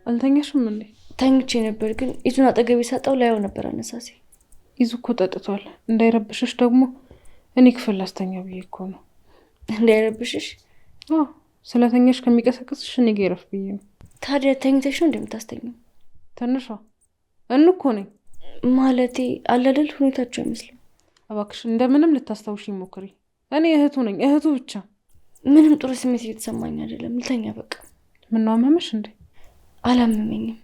አልተኛሽም እንዴ? ተኝቼ ነበር ግን ይዙን አጠገቤ ሳጣው ላይው ነበር አነሳሴ። ይዙ እኮ ጠጥቷል። እንዳይረብሽሽ ደግሞ እኔ ክፍል ላስተኛ ብዬ እኮ ነው። እንዳይረብሽሽ? አዎ ስለተኛሽ ከሚቀሰቅስሽ እኔ ጋር ይረፍ ብዬ ነው። ታዲያ ተኝተሽ ነው እንደምታስተኛው? ትንሿ እንኮ ነኝ ማለቴ አለ አይደል ሁኔታቸው አይመስልም። እባክሽ እንደምንም ልታስታውሽ ሞክሪ። እኔ እህቱ ነኝ፣ እህቱ ብቻ። ምንም ጥሩ ስሜት እየተሰማኝ አይደለም። ልተኛ በቃ። ምን ነው አመመሽ እንዴ? አላመመኝም።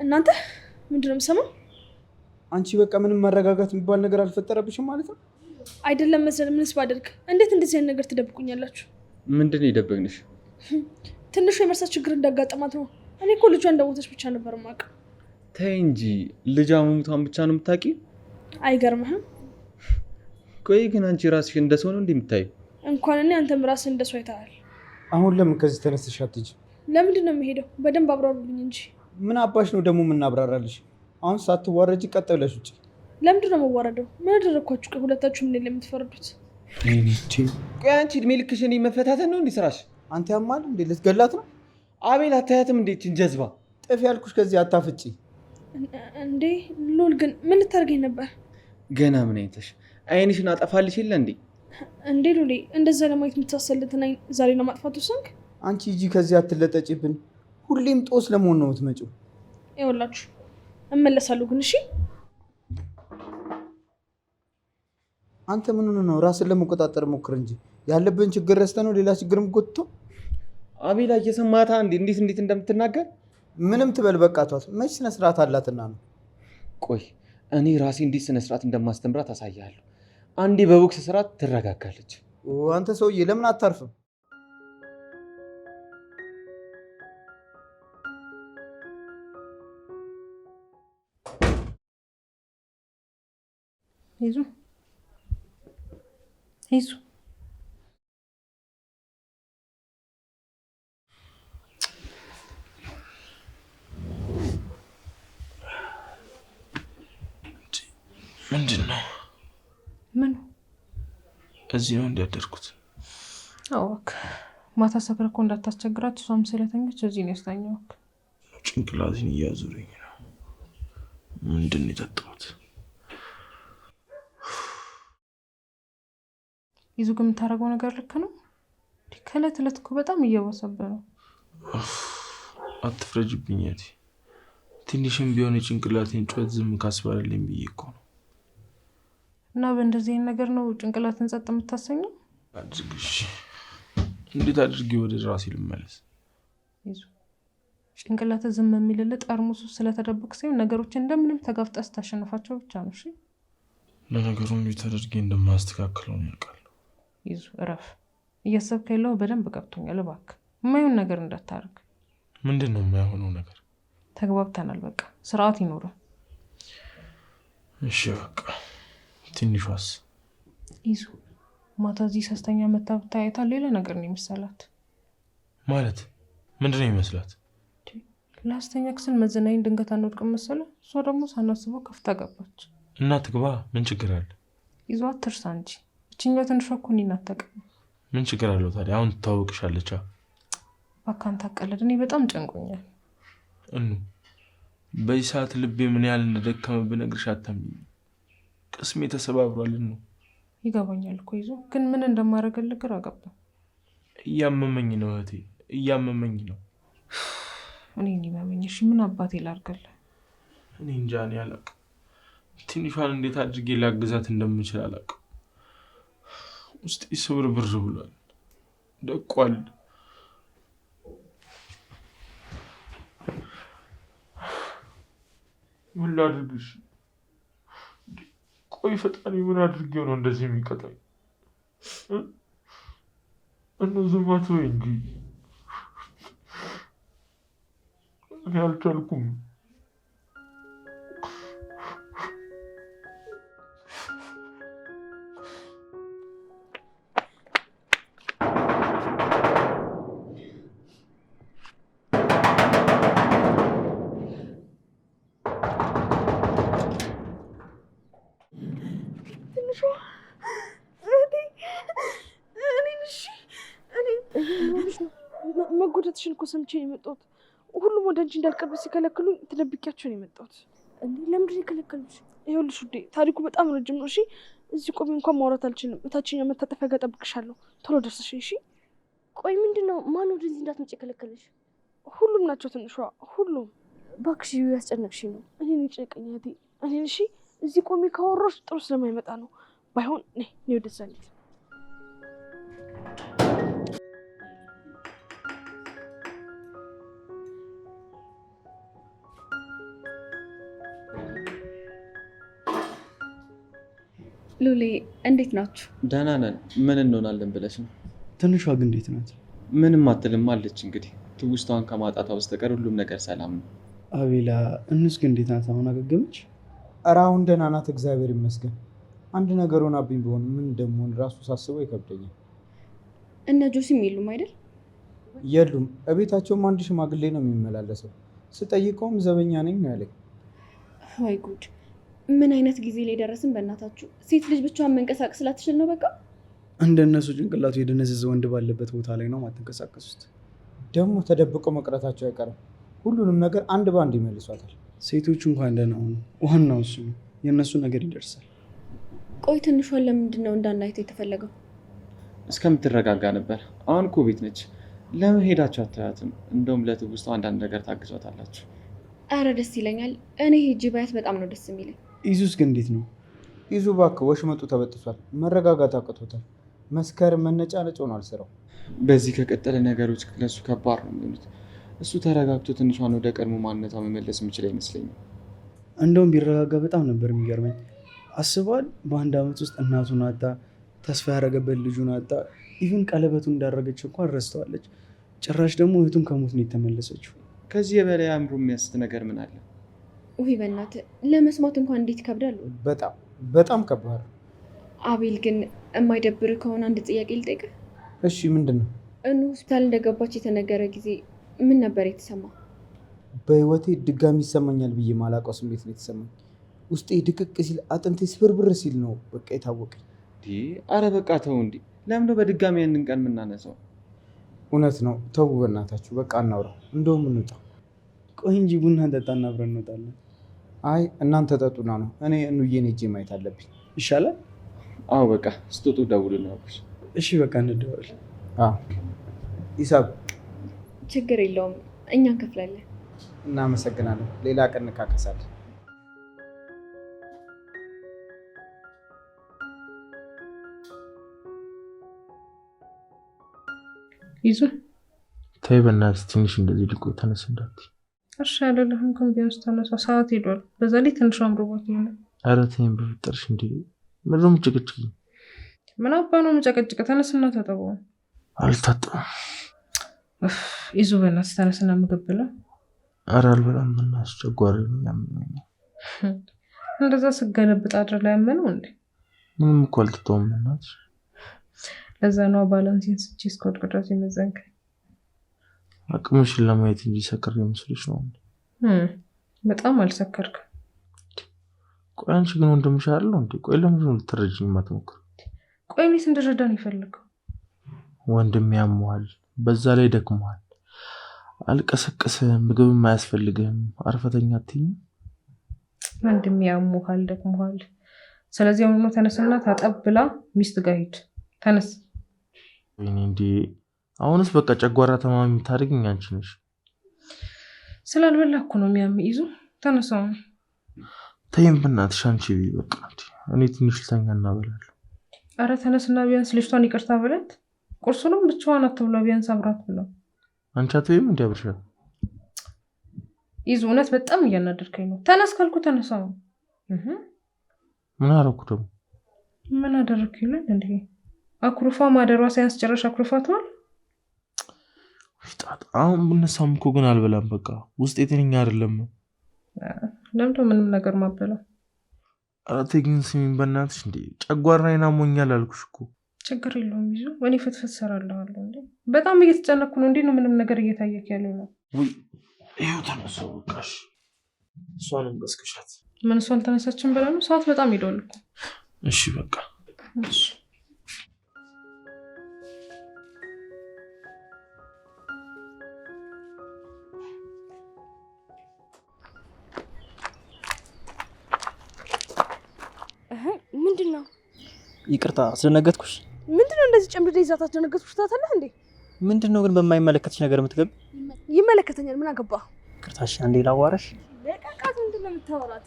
እናንተ ምንድነው የምሰማው? አንቺ በቃ ምንም መረጋጋት የሚባል ነገር አልፈጠረብሽም ማለት ነው? አይደለም መሰል። ምንስ ባደርግ? እንዴት እንደዚህ አይነት ነገር ትደብቁኛላችሁ? ምንድን ነው የደበቅንሽ? ትንሹ የመርሳት ችግር እንዳጋጠማት ነው። እኔ እኮ ልጇ እንደሞተች ብቻ ነበር የማውቀው። ተይ እንጂ ልጇ መሞቷን ብቻ ነው የምታውቂው? አይገርምህም? ቆይ ግን አንቺ ራስሽ እንደ ሰው ነው እንደምታየው? እንኳን እኔ አንተም ራስህ እንደ ሰው አይተሃል። አሁን ለምን ከዚህ ተነስተሽ አትሄጂም? ለምንድን ነው የምሄደው? በደንብ አብራሩልኝ እንጂ። ምን አባሽ ነው ደግሞ የምናብራራልሽ? አሁን ሳትዋረጂ ቀጥ ብለሽ ውጪ። ለምንድን ነው የምዋረደው? ምን አደረግኳችሁ? ሁለታችሁ ምን የምትፈርዱት? ቆይ አንቺ እድሜ ልክሽ እኔ መፈታተን ነው እንዴ ስራሽ? አንተ ያማል እንዴ? ልትገላት ነው? አቤል አታያትም እንዴ ጀዝባ? ጥፊ ያልኩሽ ከዚህ አታፍጪ እንዴ። ሉል ግን ምን ልታደርገኝ ነበር? ገና ምን አይተሽ? አይንሽን አጠፋልሽ የለ እንዴ? እንዴ ሉሌ፣ እንደዛ ለማየት የምታሰልትን አይን ዛሬ ለማጥፋቱ ሰንክ? አንቺ ሂጂ ከዚህ አትለጠጪብን። ሁሌም ጦስ ለመሆን ነው የምትመጪው። ይኸውላችሁ እመለሳለሁ ግን እሺ። አንተ ምን ሆነ ነው? ራስን ለመቆጣጠር ሞክር እንጂ ያለብን ችግር ረስተህ ነው ሌላ ችግር ምጎትቶ። አቤላ እየሰማታ እንዴት እንደምትናገር ምንም ትበል በቃ ተዋት። መች ስነ ስርዓት አላትና ነው። ቆይ እኔ ራሴ እንዴት ስነ ስርዓት እንደማስተምራት አሳያለሁ። አንዴ በቦክስ ስርዓት ትረጋጋለች። አንተ ሰውዬ ለምን አታርፍም? ይዙ ይዙ ምንድን ነው? ምን እዚህ ነው እንዲያደርኩት? አዎ ማታ ሰክረህ እኮ እንዳታስቸግራት እሷም ስለተኛች እዚህ ነው ያስተኛውክ። ጭንቅላቴን እያዞረኝ ነው። ምንድን ነው የጠጣሁት? ይዙ ግን የምታደርገው ነገር ልክ ነው? ከዕለት ዕለት እኮ በጣም እየወሰበ ነው። አትፍረጅብኝ እህቴ። ትንሽም ቢሆን የጭንቅላቴን ጩኸት ዝም ካስባለልኝ ብዬ እኮ ነው። እና በእንደዚህ አይነት ነገር ነው ጭንቅላትን ጸጥ የምታሰኘው? አድርግሽ። እንዴት አድርጌ ወደ ራሴ ልመለስ? ይዙ ጭንቅላት ዝም የሚልልህ ጠርሙስ ውስጥ ስለተደበቅ ሳይሆን ነገሮችን እንደምንም ተጋፍጠህ ስታሸንፋቸው ብቻ ነው። እሺ ለነገሩ እንዴት አድርጌ እንደማስተካክለው ነው ያውቃለሁ። ይዙ እረፍ። እያሰብክ ያለው በደንብ ገብቶኛል። እባክህ የማይሆን ነገር እንዳታርግ። ምንድን ነው የማይሆነው ነገር? ተግባብተናል። በቃ ስርዓት ይኖረው። እሺ በቃ። ትንሿስ? ይዙ ማታ እዚህ ሶስተኛ መታ ብታያታ ሌላ ነገር ነው የሚመስላት። ማለት ምንድን ነው የሚመስላት? ለአስተኛ ክፍል መዘናኝ ድንገት አንወድቅም መሰለ። እሷ ደግሞ ሳናስበው ከፍታ ገባች። እና ትግባ፣ ምን ችግር አለ? ይዟ አትርሳ እንጂ እችኛው ትንሿ እኮ እኔን አታውቅም። ምን ችግር አለው ታዲያ? አሁን ትታወቅሻለች። እባክህ አንተ አትቀልድ። እኔ በጣም ጨንቆኛል። በዚህ ሰዓት ልቤ ምን ያህል እንደደከመ ብነግርሽ አታምኚም። ቅስሜ ተሰባብሯል። ይገባኛል እኮ ይዞ፣ ግን ምን እንደማደርግልህ ግራ ገባኝ። እያመመኝ ነው እህቴ፣ እያመመኝ ነው። እኔ ይመመኝ። እሺ ምን አባቴ ላድርግልህ? እኔ እንጃ፣ እኔ አላውቅም። ትንሿን እንዴት አድርጌ ላግዛት እንደምችል አላውቅም። ውስጤ ስብርብር ብሏል፣ ደቋል። ምን ላድርግሽ? ቆይ ፈጣሪ ምን አድርጌው ነው እንደዚህ የሚቀጣኝ? ዝም አትበይ እንጂ። እኔ አልቻልኩም። ትንሿ እህቴ እኔን እሺ መጎዳትሽን እኮ ሰምቼ ነው የመጣሁት። ሁሉም ወደ አንቺ እንዳልቀርብ ሲከለክሉኝ ተደብቂያቸው ነው የመጣሁት። እንዴ ለምንድን ነው የከለከሉሽ? ይኸውልሽ ውዴ ታሪኩ በጣም ረጅም ነው። እሺ እዚህ ቆሜ እንኳን ማውራት አልችልም። እታችኛው መታጠፊያ ጋር እጠብቅሻለሁ። ቶሎ ደርሰሽ እሺ። ቆይ ምንድን ነው? ማን ወደዚህ እንዳትመጪ የከለከለሽ? ሁሉም ናቸው ትንሿ፣ ሁሉም። እባክሽ ያስጨነቅሽኝ ነው። እኔን ይጨነቀኝ እህቴ፣ እኔን እሺ። እዚህ ቆሜ ካወራሽ ጥሩ ስለማይመጣ ነው። ባይሆን ነይ ወደዛ እንሂድ። ሉሌ እንዴት ናችሁ? ደህና ነን። ምን እንሆናለን ብለሽ ነው? ትንሿ ግን እንዴት ናት? ምንም አትልም አለች። እንግዲህ ትውስቷን ከማጣቷ በስተቀር ሁሉም ነገር ሰላም ነው። አቤላ እንስ ግን እንዴት ናት? አሁን አገገመች? ኧረ አሁን ደህና ናት፣ እግዚአብሔር ይመስገን። አንድ ነገር ሆናብኝ ቢሆን ምን እንደምሆን ራሱ ሳስበው ይከብደኛል። እነ ጆሲም የሉም አይደል? የሉም። እቤታቸውም አንድ ሽማግሌ ነው የሚመላለሰው። ስጠይቀውም ዘበኛ ነኝ ነው ያለኝ። ወይ ጉድ! ምን አይነት ጊዜ ላይ ደረስን በእናታችሁ። ሴት ልጅ ብቻዋን መንቀሳቀስ ላትችል ነው በቃ። እንደነሱ ጭንቅላቱ የደነዘዘ ወንድ ባለበት ቦታ ላይ ነው ማትንቀሳቀሱት። ደግሞ ተደብቀው መቅረታቸው አይቀርም። ሁሉንም ነገር አንድ በአንድ ይመልሷታል። ሴቶቹ እንኳን ደህና ሆኑ፣ ዋናው እሱ ነው። የእነሱ ነገር ይደርሳል። ቆይ ትንሿን ለምንድን ነው እንዳናየት የተፈለገው? እስከምትረጋጋ ነበር። አሁን እኮ ቤት ነች። ለምን ሄዳችሁ አታያትም? እንደውም ለትውስቷ አንዳንድ ነገር ታግዟታላችሁ። አረ ደስ ይለኛል። እኔ ሄጄ ባያት በጣም ነው ደስ የሚለኝ። ኢዙስ ግን እንዴት ነው? ኢዙ እባክህ ወሽመጡ ተበጥሷል። መረጋጋት አቅቶታል። መስከረም መነጫነጭ ሆኗል ስራው። በዚህ ከቀጠለ ነገሮች ለሱ ከባድ ነው የሚሆኑት። እሱ ተረጋግቶ ትንሿን ወደ ቀድሞ ማንነቷ መመለስ የሚችል አይመስለኝም። እንደውም ቢረጋጋ በጣም ነበር የሚገርመኝ። አስበዋል። በአንድ ዓመት ውስጥ እናቱን አጣ፣ ተስፋ ያደረገበት ልጁን አጣ። ኢቭን ቀለበቱን እንዳደረገች እንኳን ረስተዋለች። ጭራሽ ደግሞ እህቱን ከሞት ነው የተመለሰችው። ከዚህ የበላይ አእምሮ የሚያስት ነገር ምን አለ? ውይ በእናትህ ለመስማት እንኳን እንዴት ይከብዳል። በጣም በጣም ከባድ። አቤል ግን የማይደብር ከሆነ አንድ ጥያቄ ልጠይቅህ። እሺ ምንድን ነው? እኑ ሆስፒታል እንደገባች የተነገረ ጊዜ ምን ነበር የተሰማ? በህይወቴ ድጋሚ ይሰማኛል ብዬ ማላውቀው ስሜት ነው የተሰማኝ። ውስጤ ድቅቅ ሲል፣ አጥንቴ ስብርብር ሲል ነው በቃ የታወቀኝ። አረ በቃ ተው እንዲ። ለምን በድጋሚ ያንን ቀን የምናነሳው? እውነት ነው። ተው በእናታችሁ በቃ እናውራ። እንደውም እንውጣ። ቆይ እንጂ ቡና እንጠጣና አብረን እንወጣለን። አይ እናንተ ጠጡና ነው። እኔ እኑዬን ሄጄ ማየት አለብኝ። ይሻላል? አዎ በቃ ስትወጡ ደውሉልኝ። እሺ በቃ እንደዋል። ሂሳብ ችግር የለውም እኛ እንከፍላለን። እናመሰግናለን። ሌላ ቀን እንካከሳለን። ይዙ ተይ በእናትሽ ትንሽ እንደዚህ ልቆይ። ተነስ እንዳትዪ። እሺ አይደለህም ግን ቢያንስ ተነሳ። ሰዓት ሄዷል። በዛ ላይ ትንሽ አምሮባት ነው። ኧረ ተይኝ በፍጠርሽ። እንደ ምንድን ነው የምትጨቀጭቂኝ? ምን አባ ነው የምጨቀጭቀው? ተነስና ታጠበው። አልታጠብም። ይዙ በእናትሽ ተነስና ምግብ ብላ። ኧረ አልበላም በእናትሽ ጨጓራዬ ነው ያመመኝ። እንደዛ ስገለብጥ አድር ላይ ያመነው እንዴ? ምንም እኮ አልጠጣሁም በእናትሽ። ለዛ ነው ባላንሴን ስቼ እስከወድቅ ድረስ የመዘንከኝ። አቅምሽን ለማየት እንጂ ሰክሬ መስሎሽ ነው? በጣም አልሰከርክም። ቆይ አንቺ ግን ወንድምሽ አይደል እንዴ? ቆይ ለምንድን ነው ልትረጂኝ የማትሞክሪው? ቆይ እኔስ እንድረዳን ይፈልገው? ወንድም ያመዋል፣ በዛ ላይ ደክሟል። አልቀሰቅስህም፣ ምግብም አያስፈልግህም። አርፈተኛ አትይኝም? ወንድም ያመዋል፣ ደክሟል። ስለዚህ አሁን ነው ተነስና ታጠብ ብላ ሚስት ጋር ሂድ። ተነስ። ወይኔ እንዴ! አሁንስ በቃ ጨጓራ ተማሚ የምታደርጊኝ አንቺ ነሽ። ስላልበላ እኮ ነው የሚያምህ። ይዙ ተነስ አሁን። ተይም በእናትሽ አንቺ በቃ እኔ ትንሽ ልተኛ እናበላለሁ። አረ ተነስና ቢያንስ ልጅቷን ይቅርታ በለት። ቁርሱንም ብቻዋን አትብላ፣ ቢያንስ አብራት ብላ። አንቺ አትበይም እንዲ አብርሻል? ይዙ እውነት በጣም እያናደድከኝ ነው። ተነስ ካልኩ ተነስ አሁን። ምን አደረኩ ደግሞ? ምን አደረክ ይላል እንዴ? አኩርፋ ማደሯ ሳያንስ ጭራሽ አኩርፋቷል። ጣጣ አሁን ብነሳም እኮ ግን አልበላም። በቃ ውስጥ የጤነኛ አይደለም። ለምዶ ምንም ነገር ማበላው? ኧረ ተይ ግን ስሚኝ በእናትሽ። እንዴ ጨጓራዬን አሞኛል አልኩሽ እኮ። ችግር የለውም ይዙ፣ እኔ ፍትፍት እሰራልሃለሁ። እንዴ በጣም እየተጨነኩ ነው። እንዴ ነው ምንም ነገር እየታየክ ያለው ነው? ይኸው ተነሳሁ። በቃሽ። እሷንም ቀስቅሻት። ምን እሷ አልተነሳችም ብለህ ነው? ሰዓት በጣም ሄዷል እኮ። እሺ በቃ እሺ ምንድን ነው? ይቅርታ ስለነገጥኩሽ። ምንድን ነው እንደዚህ ጨምድደ ይዛት አስደነገጥኩሽ? ታታለህ እንዴ? ምንድን ነው ግን በማይመለከትሽ ነገር የምትገቢ? ይመለከተኛል። ምን አገባ? ይቅርታሽ አንዴ ላዋራሽ። ለቃቃት። ምንድን ነው የምታወራት?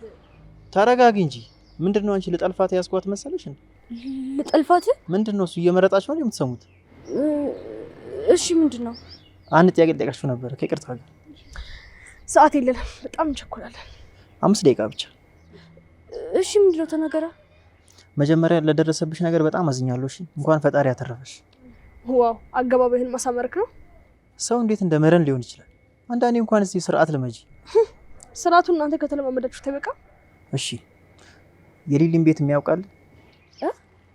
ተረጋጊ እንጂ። ምንድን ነው አንቺ ልጠልፋት ያስኳት መሰለሽ እንዴ? ልጠልፋት? ምንድን ነው እሱ እየመረጣችሁ ነው የምትሰሙት? እሺ ምንድን ነው? አንድ ጥያቄ ልጠይቃችሁ ነበር ከይቅርታ ጋር። ሰዓት የለንም፣ በጣም እንቸኩላለን። 5 ደቂቃ ብቻ። እሺ ምንድን ነው? ተናገራ። መጀመሪያ ለደረሰብሽ ነገር በጣም አዝኛለሁ። እሺ እንኳን ፈጣሪ ያተረፈሽ። ዋው አገባብህን ማሳመርክ ነው። ሰው እንዴት እንደ መረን ሊሆን ይችላል? አንዳንዴ እንኳን እስቲ ስርዓት ልመጂ። ስርዓቱን እናንተ ከተለማመዳችሁ ተበቃ። እሺ የሊሊን ቤት የሚያውቃል?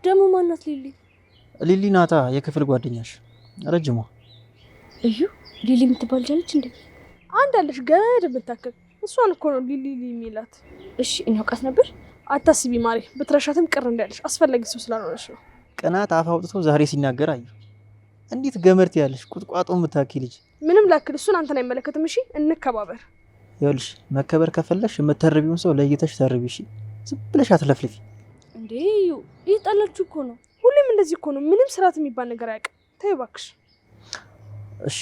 ደግሞ ማናት ሊሊ? ሊሊ ናታ የክፍል ጓደኛሽ ረጅሟ። እዩ ሊሊ የምትባል ጃለች እንዴ? አንድ አለሽ ገድ የምታክል እሷን እኮ ነው ሊሊ የሚላት። እሺ እኔ አውቃት ነበር። አታስቢ ማሪ፣ ብትረሻትም ቅር እንዳለሽ አስፈላጊ ሰው ስላልሆነሽ ነው። ቅናት አፍ አውጥቶ ዛሬ ሲናገር አየሁ። እንዴት ገመርት ያለሽ ቁጥቋጦ የምታክል ልጅ። ምንም ላክል እሱን አንተን አይመለከትም። እሺ እንከባበር። ይኸውልሽ መከበር ከፈለሽ የምትተርቢውን ሰው ለይተሽ ተርቢ። እሺ ዝም ብለሽ አትለፍልፊ። እንዴ ይጣላችሁ እኮ ነው። ሁሌም እንደዚህ እኮ ነው። ምንም ስርዓት የሚባል ነገር አያውቅም። ተይ እባክሽ። እሺ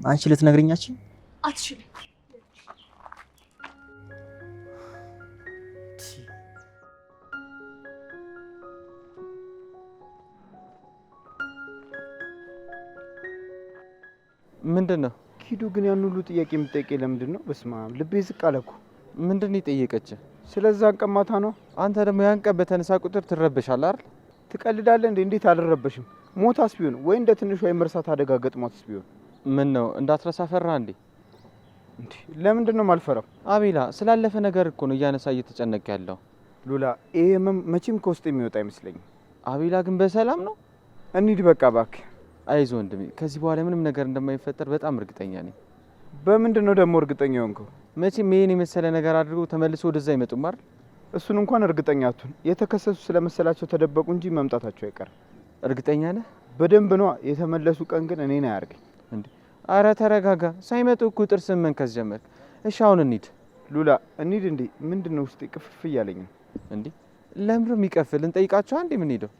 አንቺ ልትነግሪኛችን አትችልም። ምንድን ነው? ኪዱ ግን ያን ሁሉ ጥያቄ የምትጠይቀኝ ለምንድን ነው? በስመ አብ ልቤ ዝቅ አለ እኮ። ምንድን ነው የጠየቀች? ስለዛ አንቀማታ ነው። አንተ ደግሞ ያን ቀን በተነሳ ቁጥር ትረበሻለህ አይደል? ትቀልዳለህ እንዴ? እንዴት አልረበሽም? ሞታስ ቢሆን ወይ እንደ ትንሿ የመርሳት አደጋ ገጥሟትስ ቢሆን ምን ነው እንዳትረሳ ፈራ እንዴ? እንዴ ለምንድን ነው የማልፈራው? አቤላ ስላለፈ ነገር እኮ ነው እያነሳ እየተጨነቀ ያለው። ሉላ ይሄ መቼም ከውስጥ የሚወጣ አይመስለኝም። አቤላ ግን በሰላም ነው? እንሂድ በቃ እባክህ። አይዞህ ወንድሜ፣ ከዚህ በኋላ ምንም ነገር እንደማይፈጠር በጣም እርግጠኛ ነኝ። በምንድን ነው ደግሞ እርግጠኛ ሆንከው? መቼም ይሄን የመሰለ ነገር አድርገው ተመልሶ ወደዛ አይመጡም አይደል? እሱን እንኳን እርግጠኛ አትሁን። የተከሰሱ ስለመሰላቸው ተደበቁ እንጂ መምጣታቸው አይቀርም። እርግጠኛ ነህ? በደንብ ነዋ። የተመለሱ ቀን ግን እኔን አያርገኝ። እንዴ አረ ተረጋጋ። ሳይመጡ እኮ ጥርስን መንከስ ጀመርክ። እሺ አሁን እንሂድ። ሉላ እንሂድ እንዴ? ምንድን ነው ውስጤ ቅፍፍ እያለኝ ነው። እንዴ ለምሮ የሚቀፍል እንጠይቃቸው አንዴ ምን ሄደው?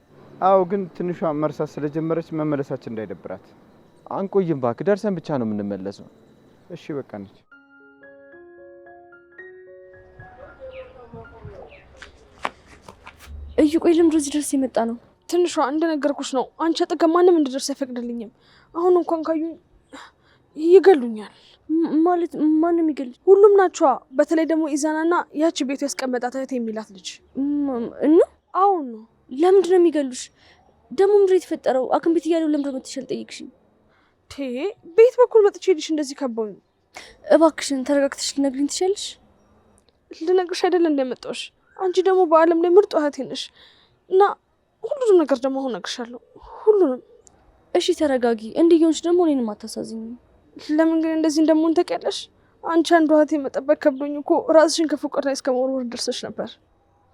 አዎ ግን ትንሿ መርሳት ስለጀመረች መመለሳችን እንዳይደብራት። አንቆይም እባክህ፣ ደርሰን ብቻ ነው የምንመለሰው። እሺ በቃ ነች። እዩ ቆይ ለምንድን ነው እዚህ ድረስ የመጣ ነው? ትንሿ እንደነገርኩሽ ነው። አንቺ አጠገብ ማንም እንድደርስ አይፈቅድልኝም። አሁን እንኳን ካዩኝ ይገሉኛል። ማለት ማንም ይገል? ሁሉም ናቸዋ። በተለይ ደግሞ ኢዛናና ያቺ ቤቱ ያስቀመጣት እህት የሚላት ልጅ እና አሁን ነው። ለምንድን ነው የሚገሉሽ? ደግሞ ምንድን ነው የተፈጠረው? አክም ቤት እያለሁ ለምንድን ነው መጥተሻል? ጠይቅሽኝ። ቤት በኩል መጥቼ ልሽ እንደዚህ ከበውኝ። እባክሽን ተረጋግተሽ ልነግሪኝ ትችያለሽ? ልነግርሽ አይደለ እንደመጣሁሽ። አንቺ ደግሞ በአለም ላይ ምርጥ እህቴ ነሽ እና ሁሉንም ነገር ደግሞ አሁን እነግርሻለሁ። ሁሉንም። እሺ ተረጋጊ። እንዲህ እየሆንሽ ደግሞ እኔንም አታሳዝኝም። ለምን ግን እንደዚህ እንደምሆን ታውቂያለሽ? አንቺ አንዱ እህቴ መጠበቅ ከብዶኝ እኮ ራስሽን ከፎቅ ላይ እስከ መወርወር ደርሰሽ ነበር።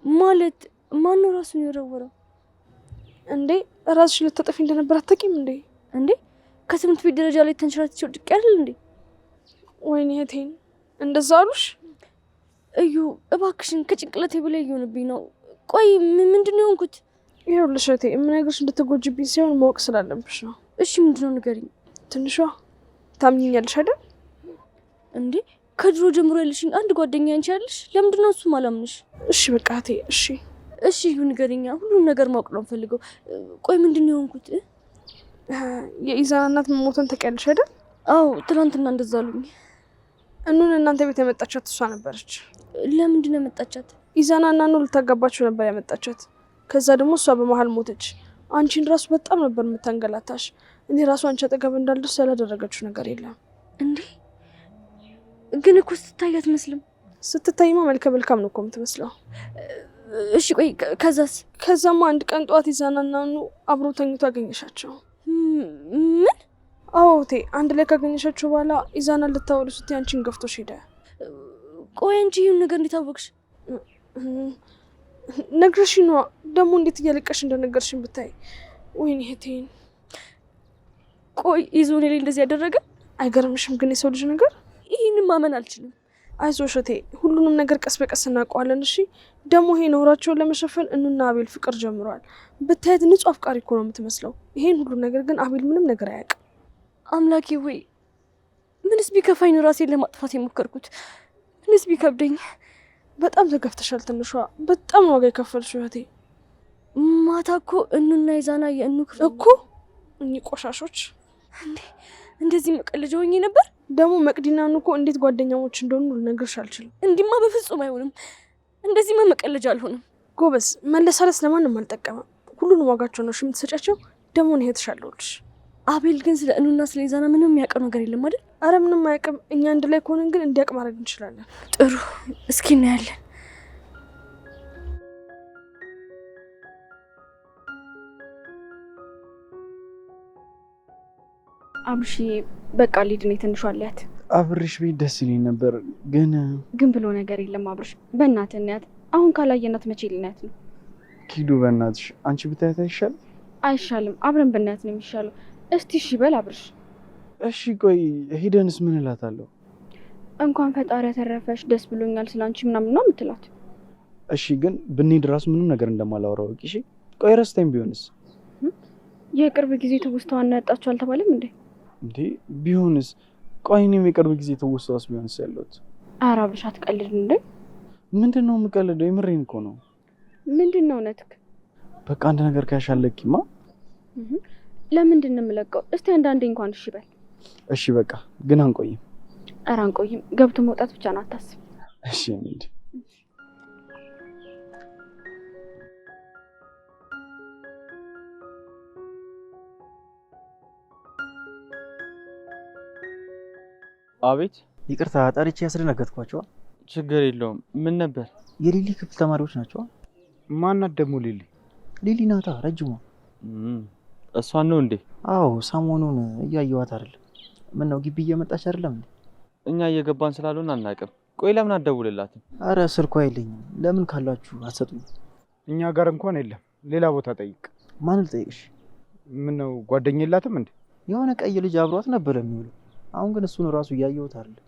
ማለት ማነው ራሱን የወረወረው? እንዴ ራስሽ ልታጠፊ እንደነበር አታውቂም እንዴ? እንዴ ከትምህርት ቤት ደረጃ ላይ ተንሸራትቼ ወድቄ አይደል እንዴ? ወይኔ እህቴን እንደዛ አሉሽ? እዩ እባክሽን ከጭንቅላቴ በላይ እየሆነብኝ ነው። ቆይ ምንድን ነው የሆንኩት? ይኸውልሽ እህቴ የምነግርሽ እንድትጎጂብኝ ሲሆን ማወቅ ስላለብሽ ነው። እሺ ምንድን ነው ንገሪኝ። ትንሿ ታምኚኛለሽ አይደል? እንዴ ከድሮ ጀምሮ ያለሽኝ አንድ ጓደኛ አንቺ ያለሽ፣ ለምንድን ነው እሱም አላምንሽ? እሺ በቃ እህቴ እሺ እሺ እዩ ንገሪኛ። ሁሉም ነገር ማወቅ ነው የምፈልገው። ቆይ ምንድን ነው የሆንኩት? የኢዛና እናት መሞቷን ታውቂያለሽ አይደል? አዎ ትናንትና እንደዛ አሉኝ። እኑን እናንተ ቤት ያመጣቻት እሷ ነበረች። ለምንድን ነው ያመጣቻት? ኢዛና እና ኑ ልታጋባችሁ ነበር ያመጣቻት። ከዛ ደግሞ እሷ በመሀል ሞተች። አንቺን ራሱ በጣም ነበር የምታንገላታሽ። እኔ ራሱ አንቺ አጠገብ እንዳልደርስ ያላደረገችው ነገር የለም። እንዴ ግን እኮ ስትታይ አትመስልም። ስትታይማ መልከ መልካም ነው እኮ የምትመስለው። እሺ ቆይ ከዛስ? ከዛማ አንድ ቀን ጠዋት ኢዛና እና ኑ አብሮ ተኝቶ አገኘሻቸው። ምን? አዎ እህቴ፣ አንድ ላይ ካገኘሻቸው በኋላ ኢዛና ልታወሉ ስትይ አንቺን ገፍቶሽ ሄደ። ቆይ አንቺ ይሁን ነገር እንዴት አወቅሽ? ነግረሽኝ ነዋ። ደግሞ እንዴት እያለቀሽ እንደነገርሽኝ ብታይ። ወይኔ እህቴን። ቆይ ይዞ እኔ ላይ እንደዚህ ያደረገ አይገርምሽም? ግን የሰው ልጅ ነገር ይህንን ማመን አልችልም። አይዞሽ እህቴ፣ ሁሉንም ነገር ቀስ በቀስ እናውቀዋለን። እሺ ደግሞ ይሄ ነውራቸውን ለመሸፈን እኑና አቤል ፍቅር ጀምረዋል። ብታየት ንጹህ አፍቃሪ እኮ ነው የምትመስለው። ይሄን ሁሉ ነገር ግን አቤል ምንም ነገር አያውቅም። አምላኬ ወይ ምንስ ቢከፋኝ ነው ራሴን ለማጥፋት የሞከርኩት? ምንስ ቢከብደኝ? በጣም ተገፍተሻል ትንሿ። በጣም ዋጋ የከፈልሽው እህቴ። ማታ እኮ እኑና የዛና የእኑ ክፍል እኮ እኚህ ቆሻሾች እንዴ እንደዚህ መቀለጃ ሆኜ ነበር። ደግሞ መቅዲና እኑ እኮ እንዴት ጓደኛሞች እንደሆኑ ልነግርሽ አልችልም። እንዲማ በፍጹም አይሆንም። እንደዚህማ መቀለጃ አልሆንም። ጎበዝ፣ መለሳለስ ለማንም አልጠቀመም። ሁሉንም ዋጋቸው ነው የምትሰጫቸው። ደግሞ እኔ እህትሻለሁልሽ። አቤል ግን ስለ እኑና ስለ የዛና ምንም የሚያውቀው ነገር የለም አይደል? አረ ምንም አያውቅም። እኛ አንድ ላይ ከሆንን ግን እንዲያውቅ ማድረግ እንችላለን። ጥሩ፣ እስኪ እናያለን። አብርሽ በቃ ሊድ ነው ትንሿ አለያት። አብርሽ ቤት ደስ ይለኝ ነበር ግን ብሎ ነገር የለም አብርሽ። በእናትህ እናያት። አሁን ካላየናት መቼ ልናያት ነው? ኪዱ በእናትሽ አንቺ ብታያት አይሻልም? አይሻልም? አብረን ብናያት ነው የሚሻለው። እስቲ እሺ በል አብርሽ። እሺ ቆይ ሄደንስ ምን እላታለሁ? እንኳን ፈጣሪ ያተረፈሽ ደስ ብሎኛል ስላንቺ ምናምን ነው የምትላት። እሺ ግን ብንሄድ ራሱ ምንም ነገር እንደማላወራው እሺ። ቆይ ረስተኝ ቢሆንስ? የቅርብ ጊዜ ትውስታዋን ያጣችሁ አልተባለም እንዴ? እንዴ ቢሆንስ? ቆይ እኔም የቅርብ ጊዜ ትውስታዋስ ቢሆንስ ያለሁት? ኧረ አብርሽ አትቀልድ እንዴ። ምንድን ነው የምቀልደው? የምሬን እኮ ነው። ምንድን ነው እውነትክ? በቃ አንድ ነገር ካሻለኪማ። ለምንድን ነው የምለቀው? እስቲ አንዳንዴ እንኳን እሺ በል። እሺ በቃ ግን አንቆይም። ኧረ አንቆይም። ገብቶ መውጣት ብቻ ነው፣ አታስብ። እሺ እንሂድ። አቤት። ይቅርታ ጠርቼ ያስደነገጥኳቸው። ችግር የለውም። ምን ነበር? የሊሊ ክፍል ተማሪዎች ናቸው። ማናት ደግሞ ሊሊ? ሊሊ ናታ ረጅሟ። እሷን ነው እንዴ? አዎ ሰሞኑን እያየኋት አይደለም። ምን ነው ግቢ እየመጣች አይደለም እንዴ? እኛ እየገባን ስላልሆን አናውቅም። ቆይ ለምን አትደውልላትም? አረ ስልኳ የለኝም። ለምን ካላችሁ አትሰጡኝ? እኛ ጋር እንኳን የለም። ሌላ ቦታ ጠይቅ። ማን ልጠይቅሽ? ምን ነው ጓደኛ የላትም እንዴ? የሆነ ቀይ ልጅ አብሯት ነበር የሚውለው። አሁን ግን እሱን ራሱ እያየሁት አይደለም።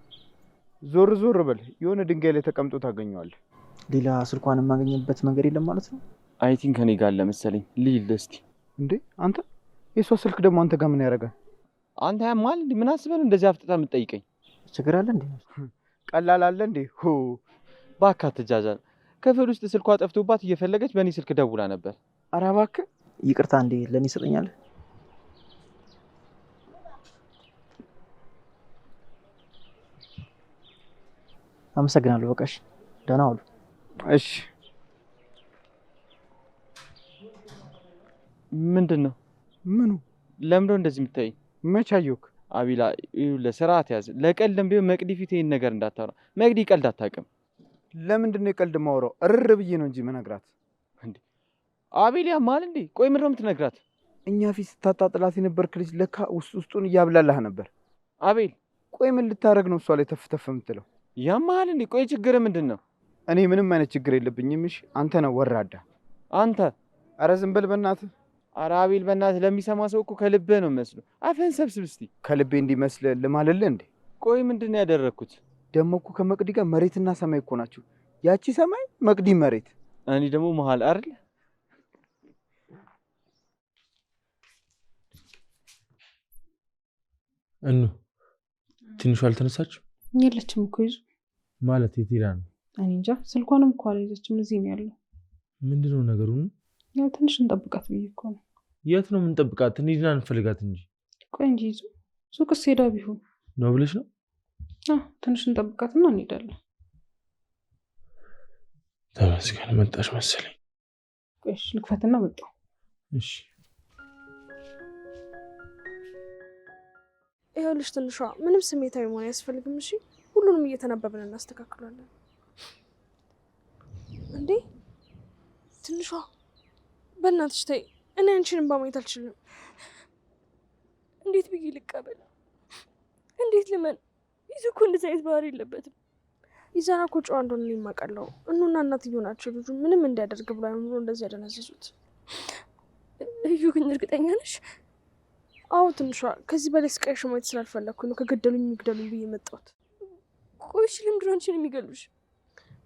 ዞር ዞር በል። የሆነ ድንጋይ ላይ ተቀምጦ ታገኘዋለህ። ሌላ ስልኳን የማገኘበት መንገድ የለም ማለት ነው? አይ ቲንክ እኔ ጋር አለ መሰለኝ። ልሂድ እስኪ። እንዴ አንተ የሷ ስልክ ደግሞ አንተ ጋር ምን ያደርጋል? አንተ ያማል እንዴ? ምን አስበህ እንደዚህ አፍጥጣ የምትጠይቀኝ? ችግር አለ እንዴ? ቀላል አለ እንዴ? እባክህ አትጃጃል። ክፍል ውስጥ ስልኳ ጠፍቶባት እየፈለገች በእኔ ስልክ ደውላ ነበር። ኧረ እባክህ ይቅርታ እንዴ ለኔ ይሰጠኛል? አመሰግናለሁ። በቃሽ ደህና ዋሉ። እሺ ምንድን ነው? ምኑ? ለምንድነው እንደዚህ የምታይኝ? መች አየሁክ? አቢላ ለስርዓት ያዝ። ለቀልድም ቢሆን መቅዲ ፊት ይሄን ነገር እንዳታወራ። መቅዲ ቀልድ አታውቅም። ለምንድን ነው የቀልድ ማውራው? እርር ብዬ ነው እንጂ መነግራት። እንዴ አቢላ ማል እንዴ? ቆይ ምንድን ነው የምትነግራት? እኛ ፊት ስታጣጥላት የነበርክ ልጅ ለካ ውስጡን እያብላላህ ነበር። አቤል ቆይ ምን ልታረግ ነው እሷ ላይ ተፍተፍ የምትለው? ያማል እንዴ? ቆይ ችግር ምንድን ነው? እኔ ምንም አይነት ችግር የለብኝም። እሺ አንተ ነው ወራዳ። አንተ ኧረ ዝም በል በእናትህ። ኧረ አቤል በእናትህ ለሚሰማ ሰው እኮ ከልብህ ነው መስሎ። አፍህን ሰብስብ እስቲ። ከልቤ እንዲመስል ልማልልህ እንዴ? ቆይ ምንድን ነው ያደረግኩት? ደግሞ እኮ ከመቅዲ ጋር መሬትና ሰማይ እኮ ናቸው። ያቺ ሰማይ መቅዲ መሬት፣ እኔ ደግሞ መሀል አይደል? እኑ ትንሿ አልተነሳችም? የለችም እኮ ይዙ። ማለት የት ሄዳ ነው? እኔ እንጃ። ስልኳንም እኮ አልያዘችም። እዚህ ነው ያለው። ምንድነው ነገሩ? ያው ትንሽ እንጠብቃት ብዬ እኮ ነው። የት ነው የምንጠብቃት? እንሂድና እንፈልጋት እንጂ። ቆይ እንጂ ይዙ፣ ሱቅስ ሄዳ ቢሆን ነው ብለሽ ነው? ትንሽ እንጠብቃትና እንሄዳለን። ተመስገን መጣሽ መሰለኝ። ቆይ ልክፈትና መጣሁ። እሺ ይኸውልሽ ትንሿ፣ ምንም ስሜታዊ መሆን አያስፈልግም። እሺ ሁሉንም እየተናበብን እናስተካክላለን። እንዴ ትንሿ በእናትሽ ተይ። እኔ አንቺንም ማየት አልችልም። እንዴት ብዬ ልቀበል? እንዴት ልመን? ይዙ እኮ እንደዚህ አይነት ባህሪ የለበትም። ኢዛና እኮ ጨዋ እንደሆነ እኔ የማውቃለሁ። እኑና እናትየው ናቸው ልጁ ምንም እንዳያደርግ ብሎ አይምሮ እንደዚህ ያደነዘዙት። እዩ ግን እርግጠኛ ነሽ? አዎ ትንሿ፣ ከዚህ በላይ ስቃይሽ ማየት ስላልፈለግኩ ነው ከገደሉኝ የሚግደሉኝ ብዬ መጣሁት። ቆይሽ ለምንድን ነው አንቺን የሚገሉሽ?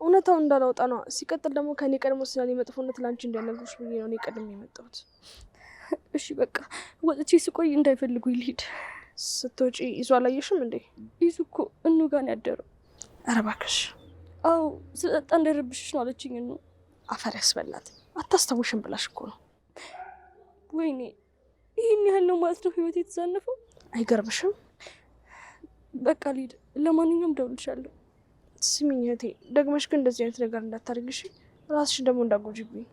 እውነታውን እንዳላወጣ ነው። ሲቀጥል ደግሞ ከእኔ ቀድሞ ስላኔ መጥፎነት ለአንቺ እንዲያነግሩሽ ብዬ ነው እኔ ቀድሜ የመጣሁት። እሺ በቃ ወጥቼ ስቆይ እንዳይፈልጉ ይልሂድ። ስትወጪ ይዞ አላየሽም እንዴ? ይዙ እኮ እኑ ጋር ነው ያደረው። ኧረ እባክሽ። አዎ ስለጠጣ እንዳይረብሽሽ ነው አለችኝ። እኑ አፈር ያስበላት። አታስታውሽም ብላሽ እኮ ነው። ወይኔ ይህን ያህል ነው ማለት ነው ህይወት የተዛነፈው? አይገርምሽም? በቃ ልሂድ። ለማንኛውም ደውልሻለሁ። ስሚኝ እህቴ፣ ደግመሽ ግን እንደዚህ አይነት ነገር እንዳታደርግሽ፣ ራስሽን ደግሞ እንዳጎጂብኝ።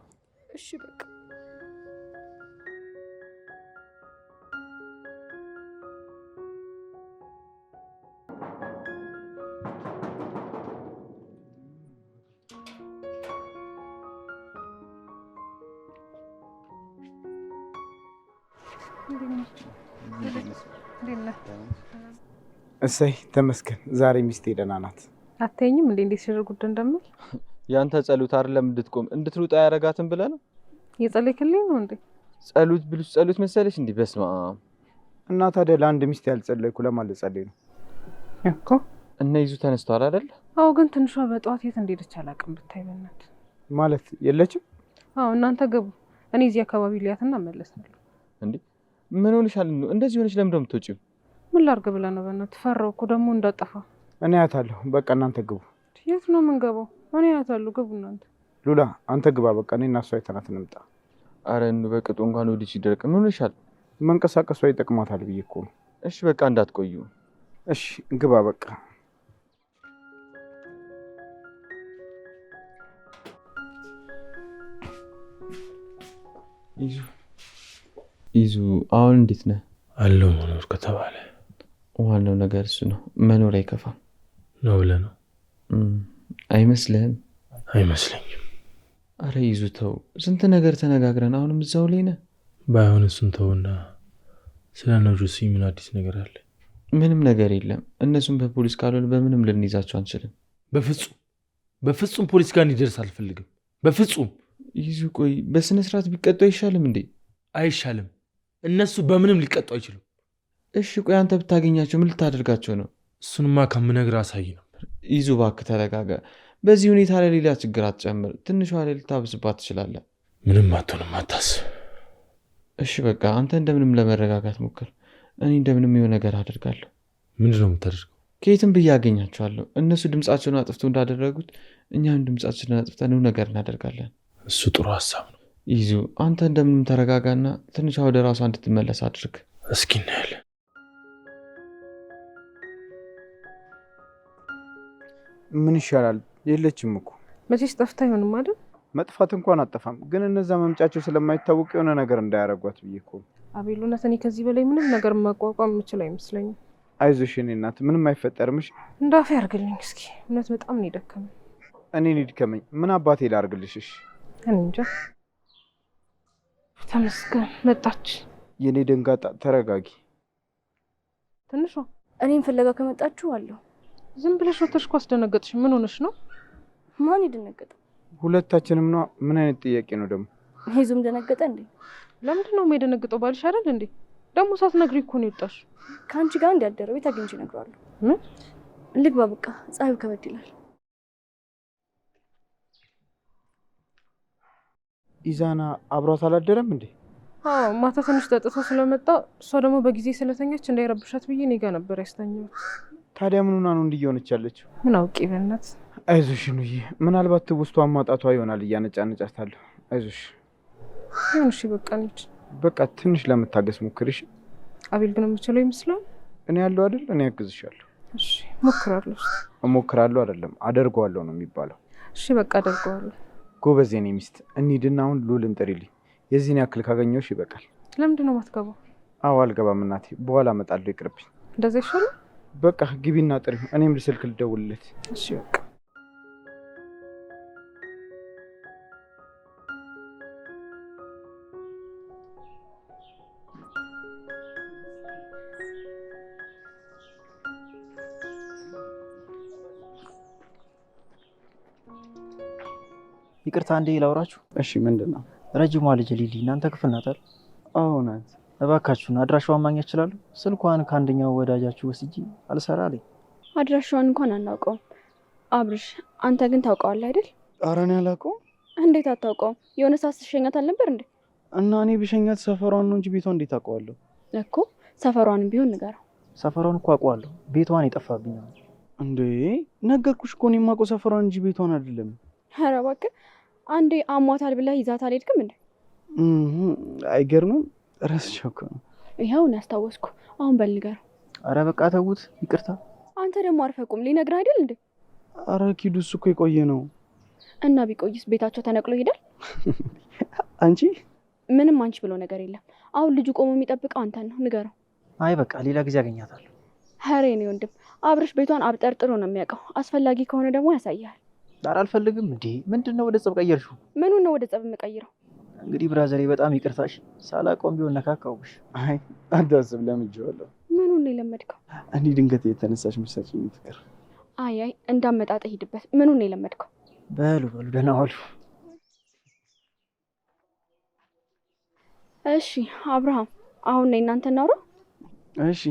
እሺ በቃ እሰይ ተመስገን። ዛሬ ሚስቴ ደህና ናት። አታየኝም እንዴ እንዴት ሲያደርጉት እንደምል? ያንተ ጸሎት አይደለም እንድትቆም እንድትሩጥ አያረጋትም ብለህ ነው? እየጸለይክልኝ ነው እንዴ? ጸሎት ብሉስ ጸሎት መሰለሽ እንዴ? በስመ አብ። እና ታዲያ ለአንድ ሚስት ያልጸለይኩ ለማን ልጸልይ ነው እኮ? እነ ይዙ ተነስተዋል አይደል? አዎ፣ ግን ትንሿ በጠዋት የት እንደሄደች አላውቅም። ብታይ በእናትህ። ማለት የለችም? አዎ፣ እናንተ ገቡ። እኔ እዚህ አካባቢ ሊያትና እመለሳለሁ። እንዴ ምን ሆነሻል? እንደዚህ ሆነሽ ለምን ነው የምትወጪው? ምን ላድርግ ብለህ ነው? በእናትህ ፈራሁ እኮ ደግሞ እንዳጠፋ። እኔ አያታለሁ። በቃ እናንተ ግቡ። የት ነው የምንገባው? እኔ አያታለሁ። ግቡ እናንተ። ሉላ አንተ ግባ። በቃ እኔ እና እሷ አይተናት እንምጣ። አረ እኑ በቅጡ እንኳን ወዲህ ሲደርቅ ምን ሆነሻል? መንቀሳቀሷ ይጠቅማታል ብዬ እኮ ነው። እሺ በቃ እንዳትቆዩ። እሺ ግባ በቃ። ይዙ አሁን እንዴት ነህ? አለው መኖር ከተባለ ዋናው ነገር እሱ ነው። መኖር አይከፋም ነው ብለህ ነው? አይመስልህም? አይመስለኝም። አረ ይዙ ተው፣ ስንት ነገር ተነጋግረን አሁንም እዛው ላይ ነህ። ባይሆን እሱን ተውና ስለ ነጆሲ ምን አዲስ ነገር አለ? ምንም ነገር የለም። እነሱም በፖሊስ ካልሆነ በምንም ልንይዛቸው አንችልም። በፍጹም ፖሊስ ጋር እንዲደርስ አልፈልግም። በፍጹም። ይዙ ቆይ በስነ ስርዓት ቢቀጡ አይሻልም እንዴ? አይሻልም። እነሱ በምንም ሊቀጡ አይችሉም። እሺ ቆይ አንተ ብታገኛቸው ምን ልታደርጋቸው ነው? እሱንማ ከምነግር አሳይ ነበር። ይዙ እባክህ ተረጋጋ። በዚህ ሁኔታ ላይ ሌላ ችግር አትጨምር። ትንሿ ላይ ልታብስባት ትችላለህ። ምንም አትሆንም፣ አታስብ። እሺ በቃ አንተ እንደምንም ለመረጋጋት ሞክር። እኔ እንደምንም የሆነ ነገር አደርጋለሁ። ምንድን ነው የምታደርገው? ከየትም ብዬ አገኛቸዋለሁ። እነሱ ድምጻቸውን አጥፍቶ እንዳደረጉት እኛም ድምጻችንን አጥፍተን ነገር እናደርጋለን። እሱ ጥሩ ሀሳብ ነው። ይዙ አንተ እንደምንም ተረጋጋና ትንሿ ወደ ራሷ እንድትመለስ አድርግ። እስኪ እናያለን። ምን ይሻላል? የለችም እኮ። መቼስ ጠፍታ አይሆንም አይደል? መጥፋት እንኳን አጠፋም፣ ግን እነዛ መምጫቸው ስለማይታወቅ የሆነ ነገር እንዳያረጓት ብዬ እኮ። አቤል፣ እውነት እኔ ከዚህ በላይ ምንም ነገር መቋቋም የምችል አይመስለኝም። አይዞሽ የኔ እናት፣ ምንም አይፈጠርምሽ። እንዳፌ ያርግልኝ እስኪ። እውነት በጣም ነው የደከመኝ። እኔን ይድከመኝ። ምን አባቴ ላርግልሽሽ? እኔ እንጃ። ተመስገን መጣች። የኔ ደንጋጣ፣ ተረጋጊ። ትንሿ እኔን ፍለጋ ከመጣችሁ አለሁ። ዝም ብለሽ ወተሽ እኮ አስደነገጥሽ። ምን ሆነሽ ነው? ማን ይደነገጠ? ሁለታችንም ነው። ምን አይነት ጥያቄ ነው ደግሞ? ይዙም ደነገጠ እንዴ? ለምንድን ነው የደነገጠው? ባልሽ አይደል እንዴ? ደግሞ ሳትነግሪኝ እኮ ነው የወጣሽ። ከአንቺ ጋር እንዲያደረው ቤት አግኝቼ እነግረዋለሁ። ምን ልግባ በቃ፣ ፀሐዩ ከበድ ይላል። ኢዛና አብሯት አላደረም እንዴ? አዎ፣ ማታ ትንሽ ጠጥቶ ስለመጣ እሷ ደግሞ በጊዜ ስለተኛች እንዳይረብሻት ብዬ እኔ ጋር ነበር ያስተኛሁት። ታዲያ ምን ሆና ነው እንዲየሆነች ያለችው? ምን አውቄ በእናት። አይዞሽ ኑዬ፣ ምናልባት ትውስቷን ማጣቷ ይሆናል። እያነጫነጫታለሁ። አይዞሽ። ይሁን እሺ፣ በቃ እንሂድ። በቃ ትንሽ ለመታገስ ሞክርሽ። አቤል ግን የምችለው ይመስላል። እኔ ያለው አይደል? እኔ ያግዝሻለሁ። እሺ፣ ሞክራለሁ። እሞክራለሁ አይደለም አደርገዋለሁ ነው የሚባለው። እሺ፣ በቃ አደርገዋለሁ። ጎበዝ የኔ ሚስት። እንሂድና አሁን ሉልን ጥሪልኝ። የዚህን ያክል ካገኘሁሽ ይበቃል። ለምንድን ነው የማትገባው? አዎ አልገባም እናቴ፣ በኋላ እመጣለሁ። ይቅርብኝ። እንደዛ ይሻላል። በቃ ግቢና ጥሪው። እኔም ስልክ ልደውልለት። እሺ በቃ ይቅርታ አንዴ ላውራችሁ። እሺ ምንድን ነው? ረጅሟ ልጅ ሊሊ እናንተ ክፍል ናት አይደል? አዎ ናት። እባካችሁን አድራሻዋን ማግኘት እችላለሁ? ስልኳን ከአንደኛው ወዳጃችሁ ወስጄ አልሰራ አለኝ። አድራሻዋን እንኳን አናውቀውም። አብርሽ አንተ ግን ታውቀዋለህ አይደል? ኧረ እኔ አላውቀውም። እንዴት አታውቀውም? የሆነ ሰዓት ስትሸኛት አልነበር እንዴ? እና እኔ ብሸኛት ሰፈሯን ነው እንጂ ቤቷን እንዴት አውቀዋለሁ? እኮ ሰፈሯንም ቢሆን ንገረው። ሰፈሯን እኮ አውቀዋለሁ፣ ቤቷን የጠፋብኝ ነው። እንዴ ነገርኩሽ እኮ እኔ የማውቀው ሰፈሯን እንጂ ቤቷን አይደለም። ኧረ እባክህ አንዴ አሟታል ብለህ ይዛት አልሄድክም እንዴ? አይገርምም? ረስቼው እኮ ነው። ይኸውን ያስታወስኩ። አሁን በል ንገረው። አረ በቃ ተውት፣ ይቅርታ። አንተ ደግሞ አርፈህ ቁም። ሊነግርህ አይደል እንዴ? አረ ኪዱ እሱ እኮ የቆየ ነው። እና ቢቆይስ ቤታቸው ተነቅሎ ይሄዳል? አንቺ ምንም አንቺ ብሎ ነገር የለም። አሁን ልጁ ቆሞ የሚጠብቀው አንተን ነው። ንገረው። አይ በቃ ሌላ ጊዜ አገኛታለሁ። ኧረ የኔ ወንድም አብርሽ ቤቷን አብጠርጥሮ ነው የሚያውቀው። አስፈላጊ ከሆነ ደግሞ ያሳያል። ዳር አልፈልግም። እንዴ ምንድን ነው ወደ ጸብ ቀየርሽው? ምኑን ነው ወደ ጸብ የምቀይረው? እንግዲህ ብራዘሬ በጣም ይቅርታሽ፣ ሳላውቀውም ቢሆን ነካካውሽ። አይ አታስብ፣ ለምጄዋለሁ። ምኑን ነው የለመድከው? እኔ ድንገት የተነሳሽ መሳጭኝ ፍቅር። አይ እንዳመጣጠ ሂድበት። ምኑን ነው የለመድከው? በሉ ደህና ዋሉ። እሺ አብርሃም አሁን ነይ እናንተ እናውራ። እሺ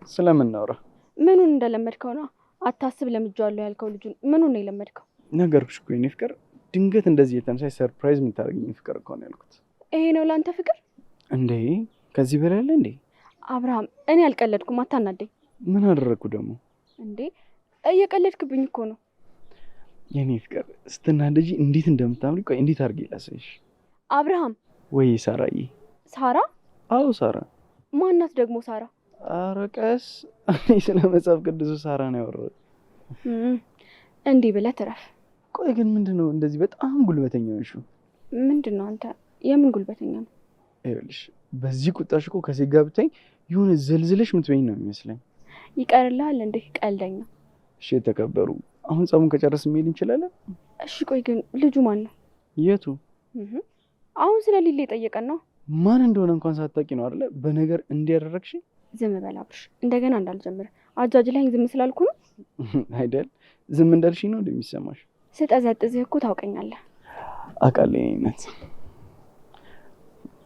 ስለምን እናውራ? ምኑን እንደለመድከው ነው። አታስብ ለምጄዋለሁ ያልከው ልጁን ምኑን ነው የለመድከው? ነገርኩሽ እኮ የኔ ፍቅር፣ ድንገት እንደዚህ የተነሳሽ ሰርፕራይዝ የምታደርገኝ ፍቅር እኮ ነው ያልኩት። ይሄ ነው ለአንተ ፍቅር እንዴ? ከዚህ በላይ አለ እንዴ? አብርሃም እኔ አልቀለድኩም፣ አታናደኝ። ምን አደረግኩ ደግሞ? እንዴ እየቀለድክብኝ እኮ ነው። የኔ ፍቅር ስትናደጂ እንዴት እንደምታምሪ ቆይ እንዴት አድርጌ ላሳይሽ? አብርሃም ወይ ሳራዬ። ሳራ? አዎ ሳራ። ማናት ደግሞ ሳራ? ኧረ ቀስ፣ እኔ ስለ መጽሐፍ ቅዱስ ሳራ ነው ያወራሁት። እንዲህ ብለህ ትረፍ። ቆይ ግን ምንድነው እንደዚህ በጣም ጉልበተኛ ነሽው? ምንድነው አንተ? የምን ጉልበተኛ ነው? ይኸውልሽ በዚህ ቁጣሽ እኮ ከሴት ጋር ብታይኝ የሆነ ዘልዝለሽ ምትበይኝ ነው የሚመስለኝ። ይቀርልሃል እንዴ ቀልደኛ። እሺ የተከበሩ፣ አሁን ጸቡን ከጨረስን መሄድ እንችላለን? እሺ ቆይ ግን ልጁ ማን ነው? የቱ? አሁን ስለ ሊሊ የጠየቀን ነው። ማን እንደሆነ እንኳን ሳታውቂ ነው አይደለ በነገር እንዲያደረግሽ? ዝም በል አብርሽ፣ እንደገና እንዳልጀምር። አጃጅ ላይ ዝም ስላልኩ ነው አይደል? ዝም እንዳልሽኝ ነው እንደሚሰማሽ። ስጠዘጥዝህ እኮ ታውቀኛለህ። አውቃለሁ የእኔነት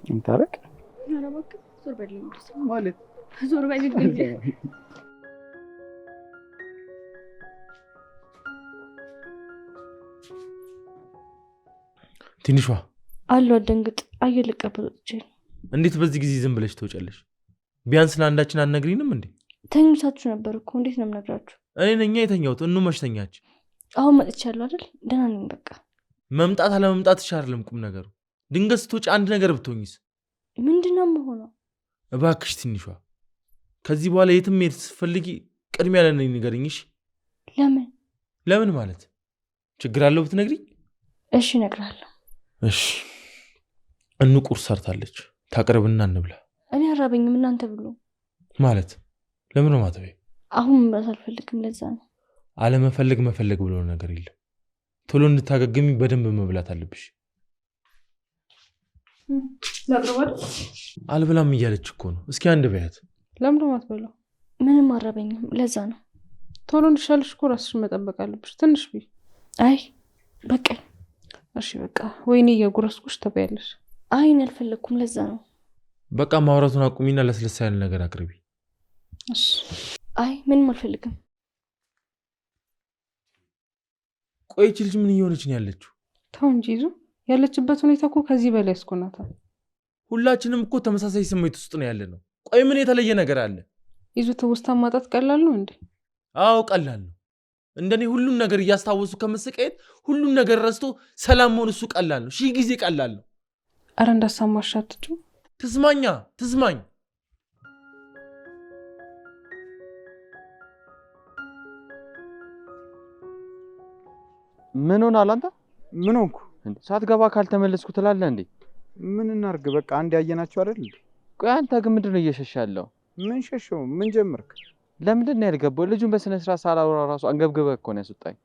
እንታረቅ። ኧረ እባክህ ዞር በልልኝ ማለት ዞር በልልኝ። ትንሿ አሉ አደንግጥ። አየር ልቀበል ወጥቼ ነው። እንዴት በዚህ ጊዜ ዝም ብለሽ ትወጫለሽ? ቢያንስ ለአንዳችን አትነግሪንም እንዴ? ተኝታችሁ ነበር እኮ። እንዴት ነው የምነግራችሁ? እኔ ነኛ የተኛሁት። እኑ መች ተኛች? አሁን መጥቻለሁ አይደል? ደህና ነኝ በቃ። መምጣት አለመምጣትሽ አይደለም ቁም ነገሩ። ድንገት ስትወጪ አንድ ነገር ብትሆኝስ? ምንድነው የምሆነው? እባክሽ ትንሿ፣ ከዚህ በኋላ የትም መሄድ ስትፈልጊ ቅድሚያ ለእኔ ንገሪኝሽ። ለምን? ለምን ማለት ችግር አለው ብትነግሪኝ? እሺ እነግርሃለሁ። እሺ እኑ ቁርስ ሰርታለች፣ ታቅርብና እንብላ። እኔ አራበኝም፣ እናንተ ብሉ። ማለት ለምን ነው ማተቤ? አሁን መብላት አልፈልግም፣ ለዛ ነው። አለመፈለግ መፈለግ ብሎ ነገር የለም። ቶሎ እንድታገግሚ በደንብ መብላት አለብሽ። ላቅርባል? አልበላም እያለች እኮ ነው። እስኪ አንድ በያት። ለምን ነው የማትበላው? ምንም አራበኝም፣ ለዛ ነው። ቶሎ እንዲሻልሽ እኮ ራስሽን መጠበቅ አለብሽ። ትንሽ ቢ። አይ በቃኝ። እሺ በቃ ወይኔ እየጎረስኩሽ ተበያለሽ። አይ እኔ አልፈለግኩም፣ ለዛ ነው። በቃ ማውራቱን አቁሚና ለስለሳ ያለ ነገር አቅርቢ። እሺ። አይ ምንም አልፈልግም። ቆይች ልጅ ምን እየሆነች ነው ያለችው? ተው እንጂ ይዙ፣ ያለችበት ሁኔታ እኮ ከዚህ በላይ ያስኮናታል። ሁላችንም እኮ ተመሳሳይ ስሜት ውስጥ ነው ያለ ነው። ቆይ ምን የተለየ ነገር አለ? ይዙ ትውስታ ማጣት ቀላል ነው እንዴ? አዎ ቀላል ነው። እንደኔ ሁሉም ነገር እያስታወሱ ከመሰቃየት ሁሉም ነገር ረስቶ ሰላም መሆን እሱ ቀላል ነው። ሺህ ጊዜ ቀላል ነው። አረ እንዳሳማሽ አትጩ። ትስማኝ። ምን ሆናል አንተ? ምን ሆንኩ? ሳትገባ ካልተመለስኩ ትላለህ እንዴ? ምን እናርግ? በቃ አንድ ያየናቸው አይደል እንዴ? ቆይ አንተ ግን ምንድነው እየሸሸ ያለው? ምን ሸሸው? ምን ጀመርክ? ለምንድን ነው ያልገባው? ልጁን በስነ ስርዓት ሳላወራ ራሱ አንገብግበህ እኮ ነው ያስወጣኝ።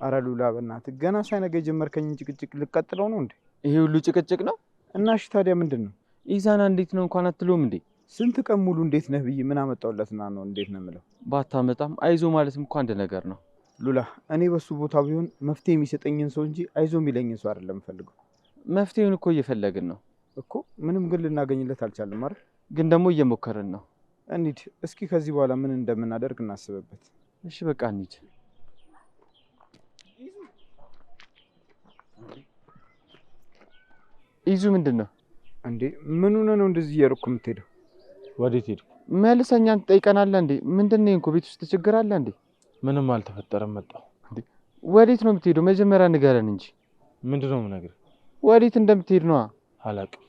አረ ሉላ በእናትህ ገና ሳይነጋ የጀመርከኝ ጭቅጭቅ ልቀጥለው ነው እንዴ? ይሄ ሁሉ ጭቅጭቅ ነው? እና እሺ ታዲያ ምንድን ነው? ኢዛና እንዴት ነው እንኳን አትሎም እንዴ? ስንት ቀን ሙሉ እንዴት ነህ ብዬ ምን አመጣውለትና ነው እንዴት ነው የምለው? ባታመጣም አይዞ ማለትም እኮ አንድ ነገር ነው። ሉላ እኔ በሱ ቦታ ቢሆን መፍትሄ የሚሰጠኝን ሰው እንጂ አይዞ የሚለኝን ሰው አይደለም ፈልገው። መፍትሄውን እኮ እየፈለግን ነው እኮ ምንም ግን ልናገኝለት አልቻለም አይደል? ግን ደግሞ እየሞከርን ነው። እንሂድ እስኪ ከዚህ በኋላ ምን እንደምናደርግ እናስብበት። እሺ በቃ እንሂድ። ኢዙ ምንድን ነው እንዴ? ምን ሆነ ነው እንደዚህ እየሮጥክ የምትሄደው? ወዴት ሄድኩ? መልሰኛን ትጠይቀናለህ እንዴ? ምንድን ነው እንኮ ቤት ውስጥ ችግር አለ እንዴ? ምንም አልተፈጠረም መጣሁ። ወዴት ነው የምትሄደው? መጀመሪያ ንገረን እንጂ። ምንድን ነው የምነግርህ? ወዴት እንደምትሄድ ነው? አላውቅም፣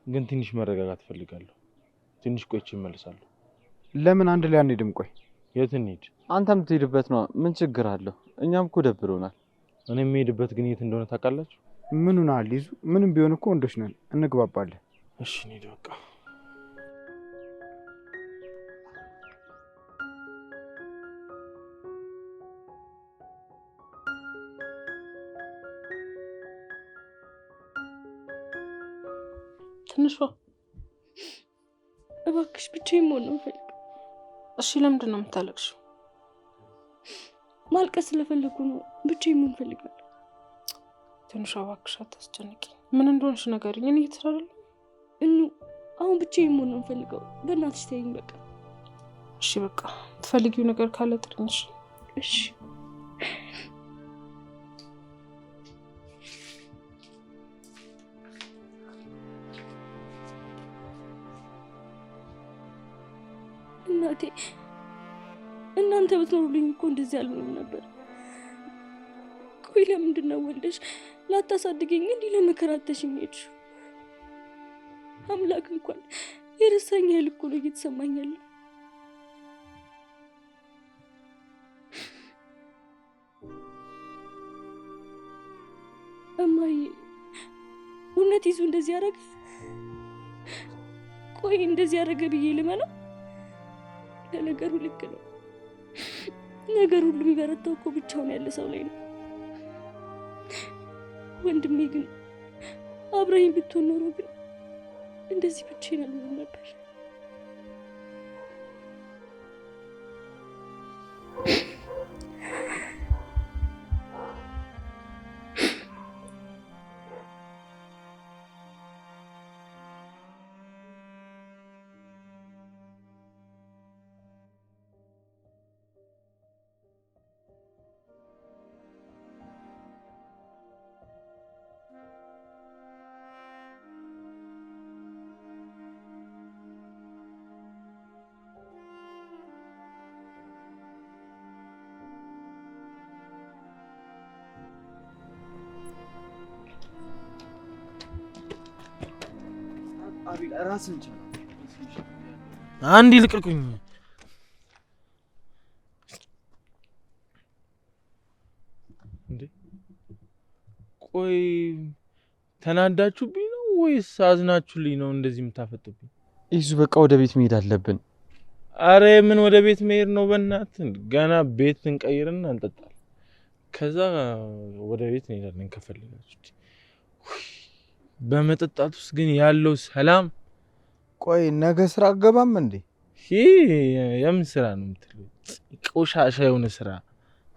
ግን ትንሽ መረጋጋት እፈልጋለሁ። ትንሽ ቆይቼ እመልሳለሁ። ለምን አንድ ላይ አንሄድም? ቆይ የት እንሂድ? አንተ የምትሄድበት ነው። ምን ችግር አለው? እኛም እኮ ደብሮናል። እኔ የምሄድበት ግን የት እንደሆነ ታውቃላችሁ? ምን ሆነሃል ይዙ? ምንም ቢሆን እኮ ወንዶች ነን፣ እንግባባለን። እሺ እንሂድ በቃ። ትንሿ እባክሽ ብቻዬን መሆን ነው የምፈልገው። እሺ ለምንድን ነው የምታለቅሽው? ማልቀስ ስለፈለኩ ነው። ብቻዬን መሆን እፈልጋለሁ። ትንሿ እባክሽ አታስጨንቂኝ። ምን እንደሆንሽ ንገሪኝ። እኔ እየተሰራለሁ እኑ አሁን ብቻዬን መሆን ነው የምፈልገው። በእናትሽ ተይኝ በቃ። እሺ በቃ ትፈልጊው ነገር ካለ ጥሪኝ። እሺ እናቴ እናንተ ብትኖሩልኝ እኮ እንደዚህ አልሆንም ነበር። ቆይ ለምንድን ነው ወልደሽ ላታሳድገኝ እንዲህ ለመከራተሽኝ ሄድሽው? አምላክ እንኳን የረሳኝ ያህል እኮ ነው እየተሰማኝ ያለው። እማዬ እውነት ይዙ እንደዚህ ያደረገ? ቆይ እንደዚህ ያደረገ ብዬ ልመነው? ለነገሩ ልክ ነው። ነገር ሁሉ የሚበረታው እኮ ብቻውን ያለ ሰው ላይ ነው። ወንድሜ ግን አብረኝ ብትሆን ኖሮ ግን እንደዚህ ብቻዬን አልሆንም ነበር። አቤል ራስን ቻል። አንድ ይልቀቁኝ። እንዴ ቆይ ተናዳችሁብኝ ነው ወይስ አዝናችሁልኝ ነው እንደዚህ የምታፈጥብኝ? ኢዙ በቃ ወደ ቤት መሄድ አለብን። አረ ምን ወደ ቤት መሄድ ነው? በእናትህ ገና ቤት እንቀይርና እንጠጣለን። ከዛ ወደ ቤት እንሄዳለን ከፈለጋችሁ። በመጠጣት ውስጥ ግን ያለው ሰላም። ቆይ ነገ ስራ አገባም እንዴ? ይሄ የምን ስራ ነው የምትለው? ቆሻሻ የሆነ ስራ።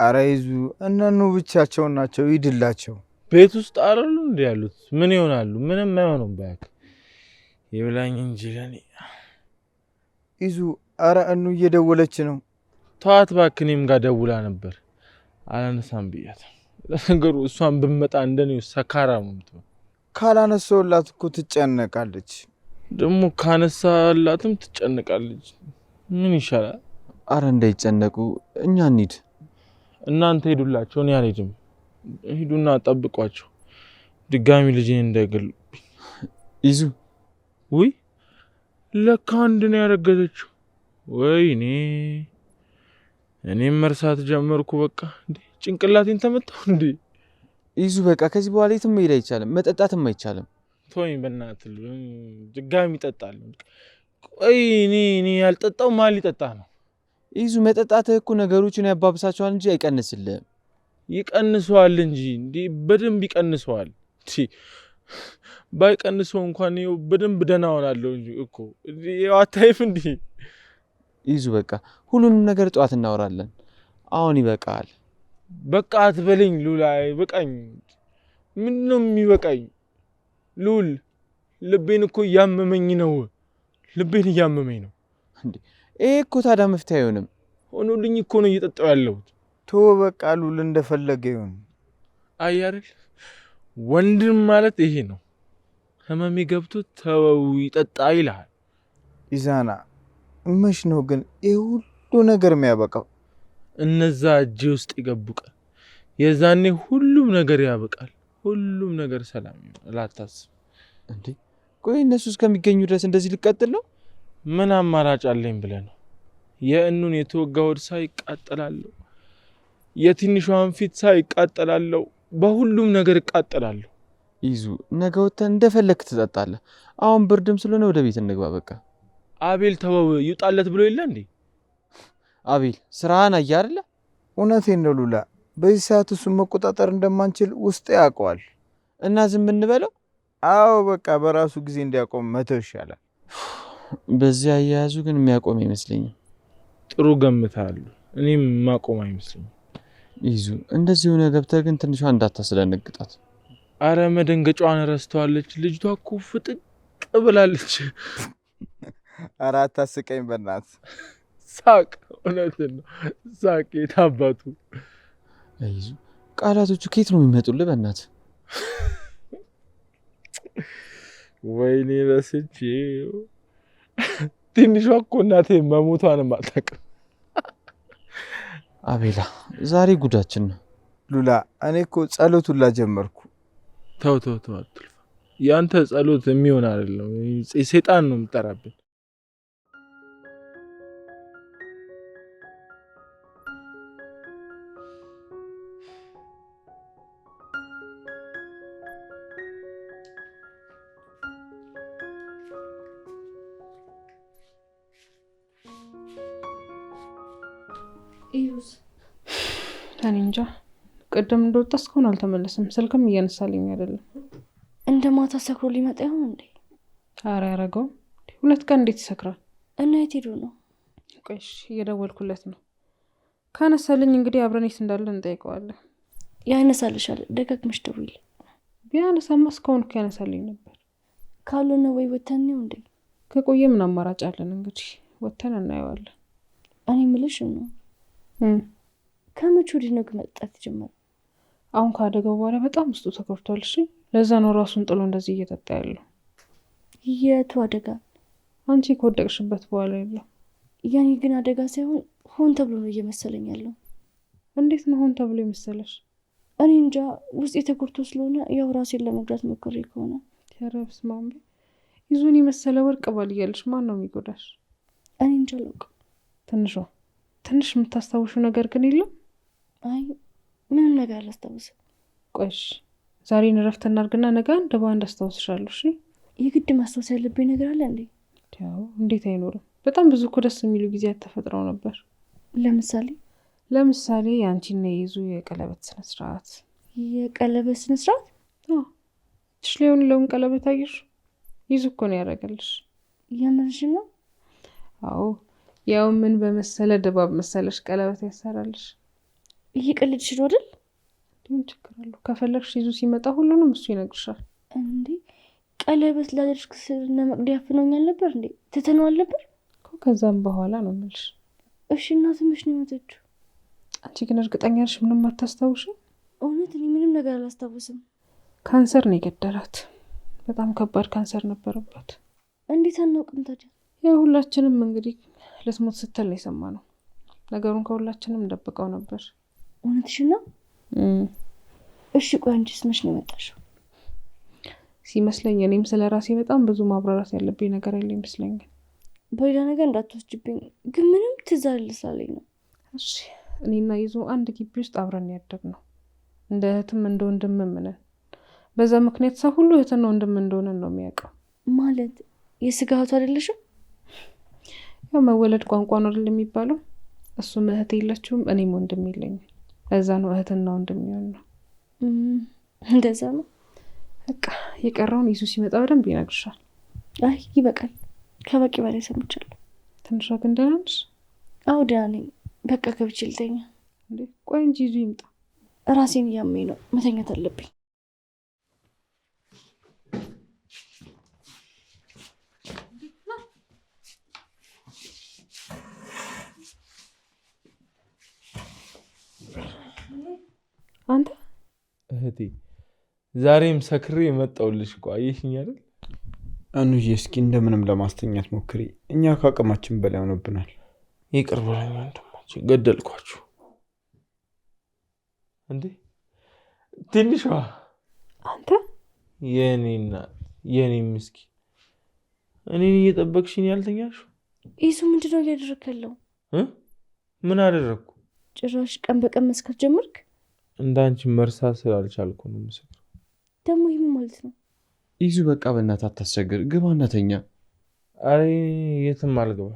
አረ ይዙ እነኑ ብቻቸውን ናቸው፣ ይድላቸው። ቤት ውስጥ አይደሉ እንዴ ያሉት? ምን ይሆናሉ? ምንም አይሆኑም። ባክ ይብላኝ እንጂ ለኔ። ይዙ አረ እኑ እየደወለች ነው። ተዋት እባክህ። እኔም ጋር ደውላ ነበር አላነሳም ብያት። ለነገሩ እሷን ብመጣ እንደኔው ሰካራ ነው የምትሆነው። ካላነሳውላት እኮ ትጨነቃለች። ደግሞ ካነሳላትም ትጨነቃለች። ምን ይሻላል? አረ እንዳይጨነቁ እኛ እንሂድ። እናንተ ሄዱላቸው፣ እኔ አልሄድም። ሂዱና ጠብቋቸው፣ ድጋሚ ልጄን እንዳይገሉብኝ። ይዙ ውይ ለካ አንድ ነው ያረገዘችው። ወይኔ እኔም መርሳት ጀመርኩ። በቃ እንዴ ጭንቅላቴን ተመታው እንዴ። ይዙ በቃ ከዚህ በኋላ የትም መሄድ አይቻልም፣ መጠጣትም አይቻልም። ተወኝ በእናትህ፣ ድጋሚ እጠጣለሁ። ቆይ እኔ ያልጠጣው ማን ሊጠጣ ነው? ይዙ መጠጣትህ እኮ ነገሮችን ያባብሳቸዋል እንጂ አይቀንስልህም። ይቀንሰዋል እንጂ እንዴ በደንብ ይቀንሰዋል። ባይቀንሰው እንኳን ይኸው በደንብ ደህና ሆናለሁ እንጂ እኮ ይኸው አታይፍ እንዴ። ይዙ በቃ ሁሉንም ነገር ጠዋት እናወራለን። አሁን ይበቃል። በቃ አትበለኝ ሉላ፣ በቃኝ። ምን ነው የሚበቃኝ? ሉል ልቤን እኮ እያመመኝ ነው። ልቤን እያመመኝ ነው። እንዴ ይሄ እኮ ታዲያ መፍትሄ አይሆንም። ሆኖልኝ እኮ ነው እየጠጣሁ ያለሁት። ቶ በቃ ሉል እንደፈለገ ይሁን። አይ አይደል ወንድም ማለት ይሄ ነው። ህመሜ ገብቶ ተወው ይጠጣ ይልሃል። ኢዛና መች ነው ግን ይህ ሁሉ ነገር የሚያበቃው? እነዛ እጄ ውስጥ የገቡ ቀን የዛኔ ሁሉም ነገር ያበቃል። ሁሉም ነገር ሰላም ይሆናል። አታስብ። እንዴ ቆይ እነሱ እስከሚገኙ ድረስ እንደዚህ ልቀጥል ነው? ምን አማራጭ አለኝ ብለህ ነው? የእኑን የተወጋ ሆድ ሳይ እቃጠላለሁ። የትንሿን ፊት ሳይ እቃጠላለሁ። በሁሉም ነገር እቃጠላለሁ። ይዙ ነገ ወጥተን እንደፈለክ ትጠጣለህ። አሁን ብርድም ስለሆነ ወደ ቤት እንግባ በቃ። አቤል ተወው ይውጣለት ብሎ የለ እንዴ? አቤል ስራህን አየህ አይደለ? እውነቴን ነው ሉላ፣ በዚህ ሰዓት እሱን መቆጣጠር እንደማንችል ውስጥ ያውቀዋል። እና ዝም እንበለው? አዎ በቃ በራሱ ጊዜ እንዲያቆም መተው ይሻላል። በዚህ አያያዙ ግን የሚያቆም አይመስለኝም። ጥሩ ገምታለሁ። እኔም ማቆም አይመስለኝም። ይዙ እንደዚህ ሆነ ገብተህ ግን ትንሿ እንዳታስደነግጣት። አረ መደንገጫዋን ረስተዋለች። ልጅቷ እኮ ፍጥቅ ብላለች። ኧረ አታስቀኝ በእናትህ። ሳቅ፣ እውነትን ነው ሳቅ። የታባቱ ይዙ ቃላቶቹ ከየት ነው የሚመጡልህ? በእናትህ ወይኔ ረስቼ። ትንሿ እኮ እናቴ መሞቷንም አታውቅም። አቤላ ዛሬ ጉዳችን ነው። ሉላ እኔ እኮ ጸሎቱን ላጀመርኩ። ተው አትልፋ። ያንተ ጸሎት የሚሆን አይደለም። ሰይጣን ነው የምጠራብን። እኔ እንጃ። ቅድም እንደወጣ እስካሁን አልተመለሰም። ስልክም እያነሳልኝ አይደለም። እንደ ማታ ሰክሮ ሊመጣ ይሆን እንዴ? ኧረ ያረገው 2 ቀን እንዴት ይሰክራል? እና የት ሄዶ ነው? ቆይ እየደወልኩለት ነው። ካነሳልኝ እንግዲህ አብረን የት እንዳለን እንጠይቀዋለን። ያነሳልሻል። ደጋግመሽ ደውይልኝ። ቢያነሳማ እስካሁን እኮ ያነሳልኝ ነበር። ካልሆነ ወይ ወተን ነው እንዴ? ከቆየ ምን አማራጭ አለን? እንግዲህ ወተን እናየዋለን። እኔ የምልሽ ነው ከመቼ ወዲህ ነው መጠጣት የጀመረው? አሁን ካደገው በኋላ በጣም ውስጡ ተከፍቷል። እሺ ለዛ ነው ራሱን ጥሎ እንደዚህ እየጠጣ ያለው። የቱ አደጋ? አንቺ ከወደቅሽበት በኋላ ያለው። ያኔ ግን አደጋ ሳይሆን ሆን ተብሎ ነው እየመሰለኝ ያለው። እንዴት ነው ሆን ተብሎ የመሰለሽ? እኔ እንጃ። ውስጥ የተጎድቶ ስለሆነ ያው ራሴን ለመጉዳት ሞክሬ ከሆነ። ተረብስ ማምቢ ይዙን የመሰለ ወርቅ ባል እያለሽ ማን ነው የሚጎዳሽ? እኔ እንጃ አላውቅም። ትንሽ የምታስታውሽው ነገር ግን የለም? አይ ምንም ነገር አላስታውስም። ቆይሽ ዛሬን እረፍት እናድርግና ነገ አንድ በአንድ አስታውስሻለሁ። እሺ የግድ ማስታወስ ያለብኝ ነገር አለ እንዴ? ያው እንዴት አይኖርም? በጣም ብዙ እኮ ደስ የሚሉ ጊዜያት ተፈጥረው ነበር። ለምሳሌ የአንቺና የይዙ የቀለበት ስነስርዓት። የቀለበት ስነስርዓት? ትሽ ሊሆን ቀለበት አየሽ? ይዙ እኮ ነው ያደረገልሽ። የምርሽ ነው? አዎ ያው ምን በመሰለ ድባብ መሰለሽ ቀለበት ያሰራልሽ። እየቀለድሽ ነው አይደል? ምን ችግር አለው? ከፈለግሽ ይዙ ሲመጣ ሁሉንም እሱ ይነግርሻል። እንዴ ቀለበት ላደርግ ስልና መቅዲ ያፍነውኛል ነበር እንዴ? ትተነዋል ነበር እኮ። ከዛም በኋላ ነው የምልሽ። እሺ እናት ምንሽ ነው የሞተችው? አንቺ ግን እርግጠኛ ነሽ ምንም አታስታውሽም? እውነት እኔ ምንም ነገር አላስታውስም። ካንሰር ነው የገደላት። በጣም ከባድ ካንሰር ነበረባት። እንዴት አናውቅም ታዲያ? ያው ሁላችንም እንግዲህ ልትሞት ስትል ነው የሰማነው። ነገሩን ከሁላችንም ደብቀው ነበር። እውነትሽን ነው? እሺ ቆይ አንቺስ መች ነው የመጣሽው? ሲመስለኝ እኔም ስለ ራሴ በጣም ብዙ ማብራራት ያለብኝ ነገር ያለ ይመስለኛል። በሌላ ነገር እንዳትወስጅብኝ፣ ግን ምንም ትዝ አልልሳለኝ ነው። እሺ እኔና ይዞ አንድ ግቢ ውስጥ አብረን ያደግነው እንደ እህትም እንደ ወንድምም ነን። በዛ ምክንያት ሰው ሁሉ እህትና ወንድም እንደሆነ ነው የሚያውቀው። ማለት የስጋ እህቱ አይደለሽም? ያው መወለድ ቋንቋ ነው አይደል የሚባለው። እሱም እህት የለችውም፣ እኔም ወንድም የለኝም። ለዛ ነው እህትና ወንድም የሚሆነው። እንደዛ ነው። በቃ የቀረውን ይዙ ሲመጣ በደንብ ይነግርሻል። አይ ይበቃል፣ ከበቂ በላይ ሰምቻለሁ። ትንሿ ግን ደህና ነሽ? አዎ ደህና ነኝ። በቃ ገብቼ ልተኛ። እንዴ ቆይ እንጂ ይዙ ይምጣ። ራሴን እያመኝ ነው። መተኛት አለብኝ። አንተ እህቴ ዛሬም ሰክሬ የመጣሁልሽ እኮ አየሽኝ አይደል? እኑዬ እስኪ እንደምንም ለማስተኛት ሞክሪ። እኛ ከአቅማችን በላይ ሆኖብናል። ይቅር በለኝ ወንድሞቼ፣ ገደልኳችሁ እንዴ? ትንሿ አንተ የኔ እናት የኔ ምስኪን እኔን እየጠበቅሽኝ ያልተኛሽው? ኢሱ ምንድነው እያደረክ ያለው? ምን አደረግኩ? ጭራሽ ቀን በቀን መስከር ጀመርክ? እንዳንቺ መርሳት ስላልቻልኩ ነው። ምስክር ደግሞ ይህ ምን ማለት ነው? ይዙ በቃ በእናትህ አታስቸግር፣ ግባ እናተኛ። አሬ የትም አልገባ፣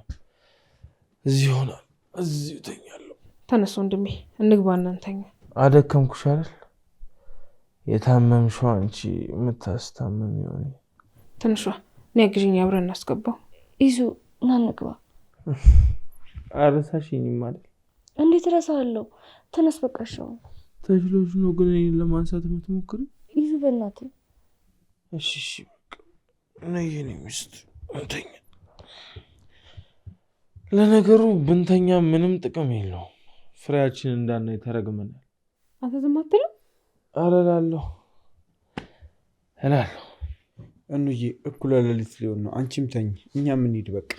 እዚህ ሆናል፣ እዚሁ ተኛለሁ። ተነስ ወንድሜ እንግባ እናንተኛ። አደከምኩሽ አይደል? የታመምሽው አንቺ የምታስታመም ይሆን? ትንሿ እኔ አግዥኝ፣ አብረን እናስገባው። ኢሱ ና እንግባ። አረሳሽኝም አይደል? እንዴት እረሳለሁ? ተነስ በቃሻው። ተችሎሽ ነው ግን እኔን ለማንሳት የምትሞክሪ? ኢሱ በእናትህ እሺ በቃ ነይ የኔ ሚስት እንተኛ። ለነገሩ ብንተኛ ምንም ጥቅም የለውም። ፍሬያችን እንዳናይ ተረግመናል። አንተ ዝም አትልም? ኧረ እላለሁ። እኑዬ እኩለ ሌሊት ሊሆን ነው። አንቺም ተኝ፣ እኛም እንሂድ በቃ።